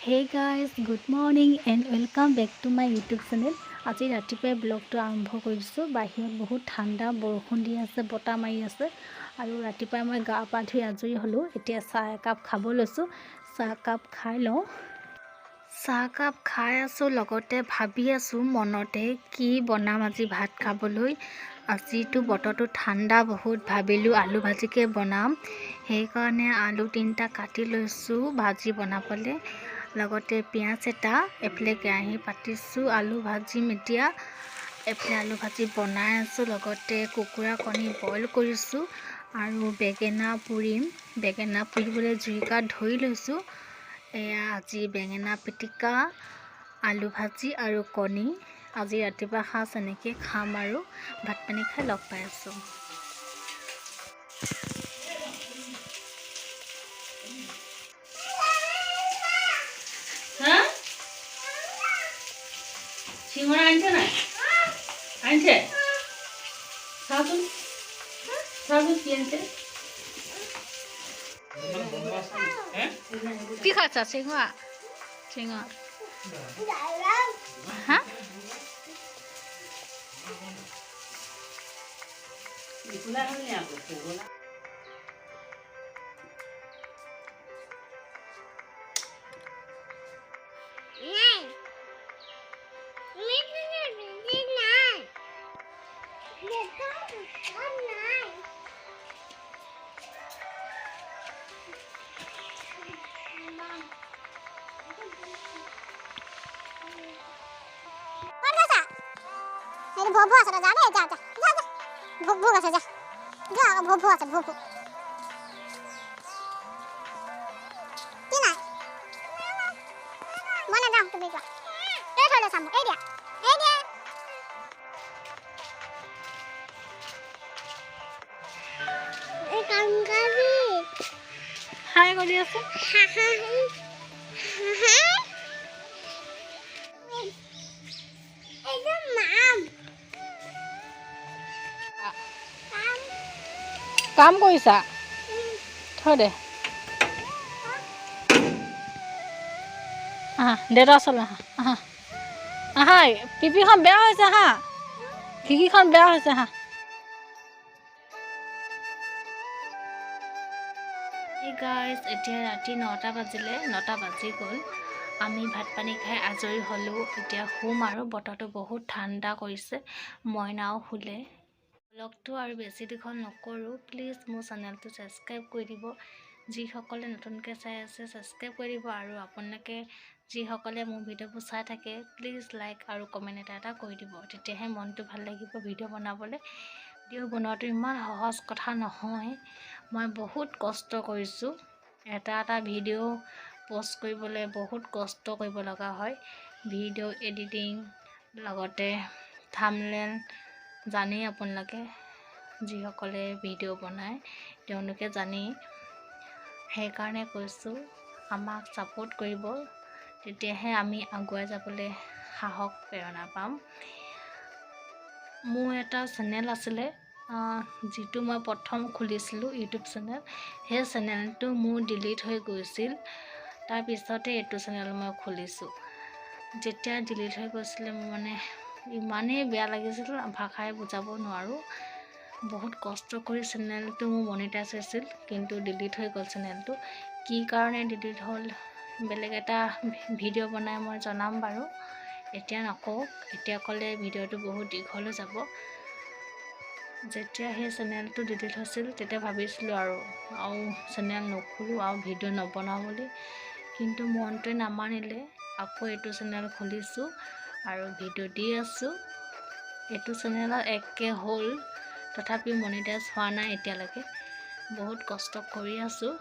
Hey guys, good morning and welcome back to my YouTube channel. আজি ৰাতিপুৱাই ব্লগটো আৰম্ভ কৰিছোঁ। বাহিৰত বহুত ঠাণ্ডা বৰষুণ দি আছে, বতাহ মাৰি আছে আৰু ৰাতিপুৱাই মই গা পা ধুই আজৰি হ'লোঁ। এতিয়া চাহ একাপ খাব লৈছোঁ। চাহ কাপ খাই লওঁ। চাহ কাপ খাই আছোঁ, লগতে ভাবি আছোঁ মনতে কি বনাম আজি ভাত খাবলৈ। আজিতো বতৰটো ঠাণ্ডা বহুত, ভাবিলোঁ আলু ভাজিকে বনাম। সেইকাৰণে আলু 3টা কাটি লৈছোঁ ভাজি বনাবলৈ। লগতে পিঁয়াজ এটা, এফালে কেৰাহী পাতিছোঁ, আলু ভাজিম এতিয়া। এফালে আলু ভাজি বনাই আছোঁ, লগতে কুকুৰা কণী বইল কৰিছোঁ আৰু বেঙেনা পুৰিম। বেঙেনা পুৰিবলৈ জুইকাত ধৰি লৈছোঁ। এয়া আজি বেঙেনা পিটিকা, আলু ভাজি আৰু কণী। আজি ৰাতিপুৱা সাঁজ এনেকৈ খাম আৰু ভাত পানী খাই লগ পাই আছোঁ। চিঙৰা আনিছে নাই? আনিছে? চাচোন কি আনিছে? কি খাইছা? চিঙৰা? হা? ভোগ আছে, যা দে, যা ভোগ আছে, যা ভোগ আছে, ভোগ কি নাই মই নাযাওঁ, তুমি যোৱা। এই থৈ চাম, এই দিয়া হাই কৰি আছে। কাম কৰিছা? থৈ দে। আহা দেউতা ওচৰলৈ আহা। আহা পিপিখন বেয়া হৈছে, আহা খিৰিকীখন বেয়া হৈছে, আহা। গাইজ এতিয়া ৰাতি 9টা বাজিলে, 9টা বাজি গ'ল। আমি ভাত পানী খাই আজৰি হ'লোঁ। এতিয়া শুম আৰু বতৰটো বহুত ঠাণ্ডা কৰিছে। মইনাও শুলে। ব্লগটো আৰু বেছি দীঘল নকৰোঁ। প্লিজ মোৰ চেনেলটো ছাবস্ক্ৰাইব কৰি দিব। যিসকলে নতুনকৈ চাই আছে ছাবস্ক্ৰাইব কৰি দিব, আৰু আপোনালোকে যিসকলে মোৰ ভিডিঅ'বোৰ চাই থাকে প্লিজ লাইক আৰু কমেণ্ট এটা কৰি দিব। তেতিয়াহে মনটো ভাল লাগিব ভিডিঅ' বনাবলৈ। ভিডিঅ' বনোৱাটো ইমান সহজ কথা নহয়। মই বহুত কষ্ট কৰিছোঁ। এটা ভিডিঅ' পষ্ট কৰিবলৈ বহুত কষ্ট কৰিব লগা হয়। ভিডিঅ' এডিটিং, লগতে থাম্বনেইল, জানেই আপোনালোকে যিসকলে ভিডিঅ' বনায় তেওঁলোকে জানেই। সেইকাৰণে কৈছোঁ আমাক ছাপোৰ্ট কৰিব, তেতিয়াহে আমি আগুৱাই যাবলৈ সাহস প্ৰেৰণা পাম। মোৰ এটা চেনেল আছিলে, যিটো মই প্ৰথম খুলিছিলোঁ ইউটিউব চেনেল। সেই চেনেলটো মোৰ ডিলিট হৈ গৈছিল। তাৰপিছতে এইটো চেনেল মই খুলিছোঁ। যেতিয়া ডিলিট হৈ গৈছিলে মোৰ মানে ইমানেই বেয়া লাগিছিল, ভাষাৰে বুজাব নোৱাৰোঁ। বহুত কষ্ট কৰি চেনেলটো মোৰ মনিটাইজ হৈছিল, কিন্তু ডিলিট হৈ গ'ল চেনেলটো। কি কাৰণে ডিলিট হ'ল বেলেগ এটা ভিডিঅ' বনাই মই জনাম বাৰু, এতিয়া নকওঁ। এতিয়া ক'লে ভিডিঅ'টো বহুত দীঘল হৈ যাব। যেতিয়া সেই চেনেলটো ডিলিট হৈছিল তেতিয়া ভাবিছিলোঁ আৰু চেনেল নোখোলোঁ আৰু ভিডিঅ' নবনাওঁ বুলি, কিন্তু মনটোৱে নামানিলে। আকৌ এইটো চেনেল খুলিছোঁ আৰু ভিডিঅ' দি আছোঁ। এইটো চেনেলত 1K হ'ল, তথাপি মনিটাইজ হোৱা নাই এতিয়ালৈকে। বহুত কষ্ট কৰি আছোঁ।